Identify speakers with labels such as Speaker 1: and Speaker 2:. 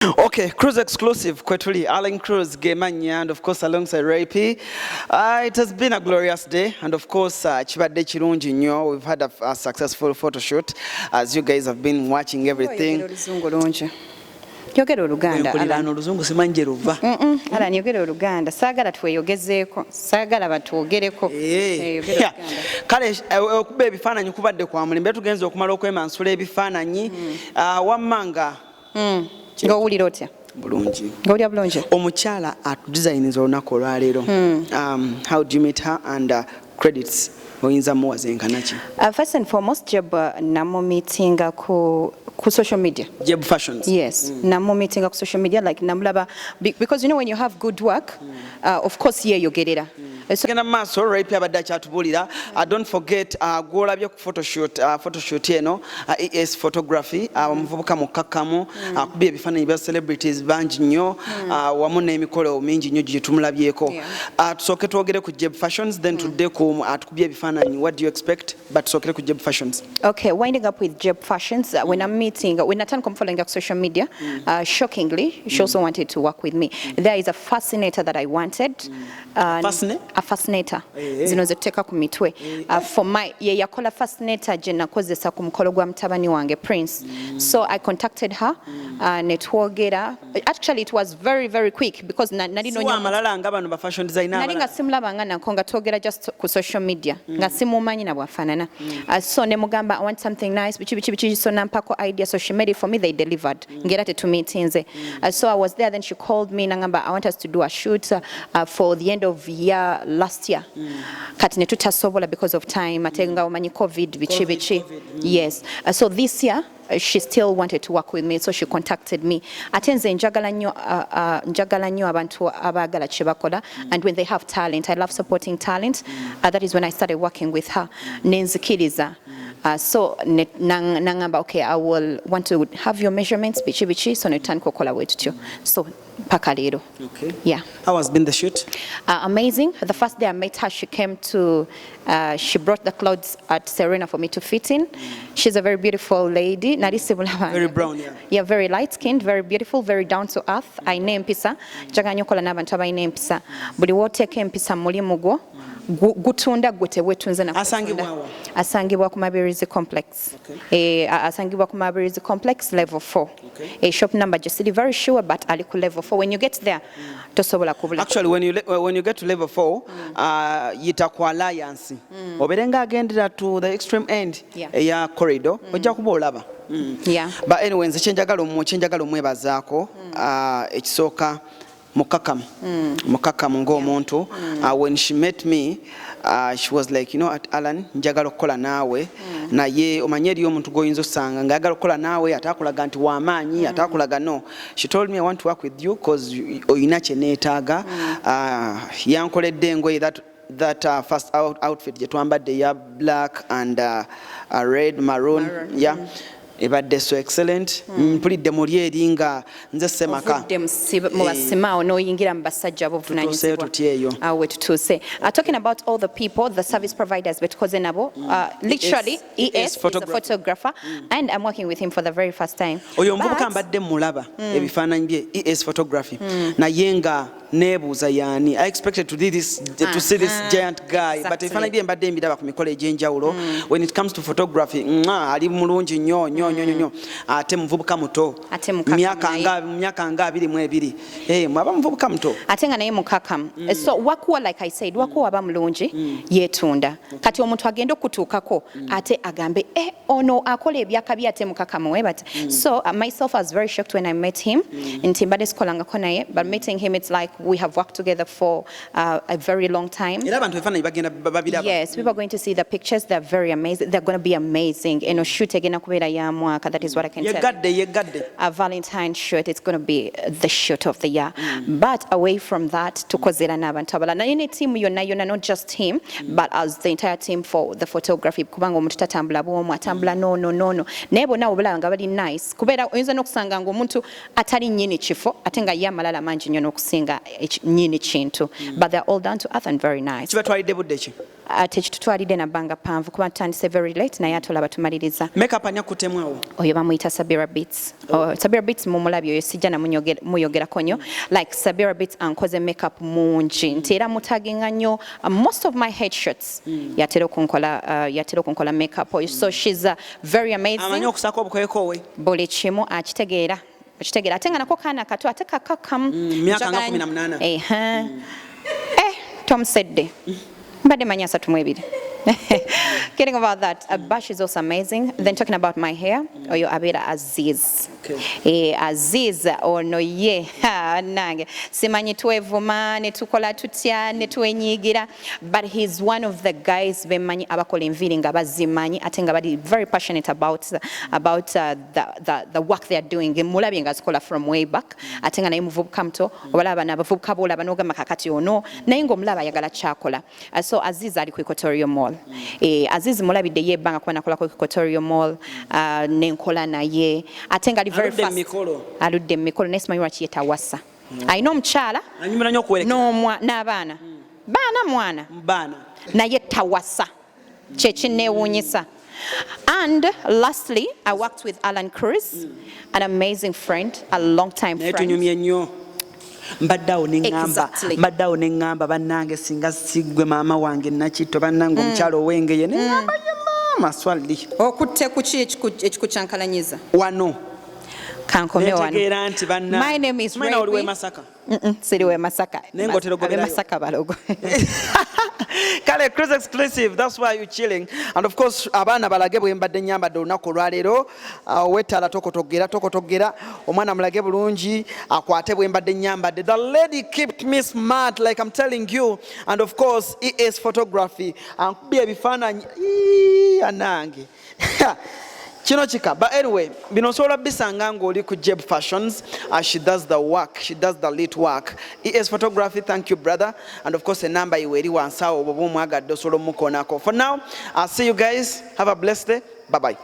Speaker 1: Okay, Cruz exclusive, Kwetuli, Allan Cruz, Gemanya, and of course alongside Rapi. It has been a glorious day, and of course, Chibadde Chirungi nnyo, we've had a successful photo shoot, as you guys have been watching everything.
Speaker 2: Yogera Oluganda
Speaker 1: oluzungu simanje luva.
Speaker 2: Allan yogera Oluganda saagala tweyogezeeko saagala batwogereko
Speaker 1: kale okuba ebifaananyi kubadde kwa mulembe tugenza okumala okwemansula ebifaananyi wammanga
Speaker 2: ng'owulira otya
Speaker 1: bulungi
Speaker 2: ng'owulira bulungi
Speaker 1: omukyala atudizayiniza olunaku olwaleero how do you meet her and credits oyinza muwazenkana ki
Speaker 2: first and foremost Jeb namumeetinga ku social media.
Speaker 1: Jeb Fashions.
Speaker 2: Yes. Namu meeting ku social media like namulaba because you know when you have good work, of course here you get it.
Speaker 1: So maso Rapi abadde kyatubulira. Don't forget gwolabye ku photoshoot eno ES photography omuvubuka mukakamu akubi ebifaananyi bya celebrities bangi nnyo wamu n'emikolo mingi nnyo gye tumulabyeko. Tusooke twogere ku Jeb Fashions then tudde ku atukubye ebifaananyi. What do you expect? But tusookere ku Jeb Fashions.
Speaker 2: Okay, winding up with Jeb Fashions when I'm when Nathan come following up social media, shockingly, she also wanted to work with me. There is a fascinator that I wanted. A fascinator. Zino zeteka ku mitwe. For my yakola fascinator je nakozesa ku mukolo gwa mtabani wange Prince. So I contacted her netwogera. Actually it was very quick because nali no
Speaker 1: amalala nga bano ba fashion designer
Speaker 2: nali nga simulabanga nako nga twogera just ku social media nga simumanyi na bwafanana. So ne mugamba I want something nice bichi so nampako idea. So she made it for me, they delivered. Ngerate to meetings. So I was there, then she called me, Nangamba, I want us to do a shoot for the end of year last year. Kati netutasobola because of time, atenga umanyi COVID, bichi. Yes. So this year, she still wanted to work with me, so she contacted me. Atenze njagala nnyo abantu abagala kyebakola, and when they have talent, I love supporting talent. That is when I started working with her. Nenzikiriza. So nangamba okay, I will want to have your measurements bichi so netan kokola wetu. So paka lero.
Speaker 1: Okay.
Speaker 2: Yeah.
Speaker 1: How has been the shoot?
Speaker 2: Amazing. The first day I met her, she came to she brought the clothes at Serena for me to fit in. She's a very beautiful lady.
Speaker 1: Very brown, yeah.
Speaker 2: Yeah, very light skinned, very beautiful, very down to earth. I name Pisa. Jaganyo kola n'abantu abayina empisa. Buli woteeka empisa mulimu gwo. Gutunda gwete wetunze na asangibwa ku Mabirizi complex. Asangibwa ku Mabirizi complex level 4. Okay. Shop number just very sure but ali ku level 4. When you get there tosobola kubula.
Speaker 1: Actually when you get to level 4 yita ku alliance oberenga agendera to the extreme end ya corridor ojja kuba olaba.
Speaker 2: Yeah.
Speaker 1: But anyway nze kyenjagala omwebazaako ekisooka mukakamu ng'omuntu when she met me she was like Allan njagala okukola naawe naye omanye eriyo omuntu goyinza osanga ngayagala okukola naawe atakulaga nti wamaanyi atakulaga no. She told me I want to work with you because oyina kye neetaaga yankoledde engoye that first outfit gye twambadde ya black and red maroon. Yeah. Ebadde so excellent. Mpulidde muli eri nga nze semaka.
Speaker 2: Mu basimaawo n'oyingira mu basajja ab'obuvunaanyizibwa. Awe tutuuse. Talking about all the people, the service providers betukoze nabo. Literally, ES is a photographer and I'm working with him for the very first time.
Speaker 1: Oyo omuvubuka mbadde mulaba ebifaananyi bye ES photography. Naye nga nebuuza yaani. I expected to see this giant guy, but ebifaananyi bye mbadde mbiraba ku mikolo egy'enjawulo. When it comes to photography, ali mulungi nnyo. Ate muvubuka muto myaka nga 22 mwaba muvubuka muto
Speaker 2: ate nga naye mukakamu. So wakuwa like I said wakuwa aba mulungi yetunda kati omuntu agenda okutuukako ate agambe ono akola ebyakabi ate mukakamu webata. So myself I was very shocked when I met him nti mbadde sikolangako naye, but meeting him it's like we have worked together for a very long time.
Speaker 1: Era abantu ebifaananyi bagenda babiraba.
Speaker 2: Yes, people are going to see the pictures. They're very amazing. They're going to be amazing. Shoot egenda kubeera ya mwaka. That is what I can tell. A Valentine shoot, it's going to be the shoot of the year. But away from that, tukozera n'abantu abalala. Na yene team yonna not just him, but as the entire team for the photography. Kubanga omuntu tatambula bwomu, atambula no. Naye bonna obulaba nga bali nice. Kubeera oyinza n'okusanga ng'omuntu atali nnyini kifo, ate nga ye amalala mangi nnyo n'okusinga nyini kintu but they're all down to earth and very nice.
Speaker 1: kibatwalidde budde ki
Speaker 2: Tekitutwalidde nabbanga panvu kuba tutandise very late naye ate olaba tumaliriza.
Speaker 1: makeup ani akuttemu awo
Speaker 2: Oyo bamuyita Sabira Beats. Sabira Beats mumulabyo oyo sijja namuyogerako nnyo. Like Sabira Beats ankoze makeup mungi nti era mutaginga nnyo most of my headshots yatera okunkola makeup oyo. So she's very amazing.
Speaker 1: amanyi okusaako obukoyekowe
Speaker 2: Buli kimu akitegeera ate nga nako kaana kato ate kakakamu
Speaker 1: myaka nga 18
Speaker 2: Tom Sedde mbadde manyi 32. Kidding about that. Bash is also amazing. Then talking about my hair, oyo abera Aziz. Aziz ono ye nange simanyi twevuma ne tukola tutya ne twenyigira, but he's one of the guys bemanyi abakola enviri nga bazimanyi ate nga bali very passionate about the work they are doing. Mulabye nga zikola from way back ate nga naye muvubuka muto obalaba n'abavubuka bolaba n'ogamba kakati ono naye ng'omulaba ayagala kyakola. So Aziz ali ku Equatorial Mall. Aziz mulabidde ye ebbanga kuba nakola ku Equatorial Mall n'enkola naye ate nga ali very fast aludde mu mikolo naye simanyi lwaki yetawasa. Alina omukyala n'abaana mwana naye tawasa kyekinneewuunyisa. And lastly, I worked with Allan Cruz, an amazing friend, a long time friend.
Speaker 1: mbaddawo neŋŋamba bannange singa siggwe maama wange nakitto bannange omukyalo owengeye neŋŋamba ye maama swali
Speaker 2: okutte ku ki ekikukyankalanyiza
Speaker 1: wano
Speaker 2: kankome wano.
Speaker 1: netegeera nti
Speaker 2: My name is
Speaker 1: Ray. Oli Masaka?
Speaker 2: Siri we Masaka.
Speaker 1: Nengotero goberayo.
Speaker 2: Masaka balogo.
Speaker 1: Kale Cruz exclusive, that's why you chilling. And of course abaana balage bwe mbadde nyambadde olunaku olwaleero wetala tokotogera omwana mulage bulungi akwate bwe mbadde nyambadde. The lady kept me smart like I'm telling you, and of course ES photography ankubye ebifaananyi anange kino kika. But anyway, bino osobola bisanga ng'oli ku Jeb Fashions. She does the work, she does the lit work. ES photography, thank you brother. And of course a number iwe eri wansi awo bw'oba omwagadde osobola omukoonako. For now, I'll see you guys. Have a blessed day. Bye bye.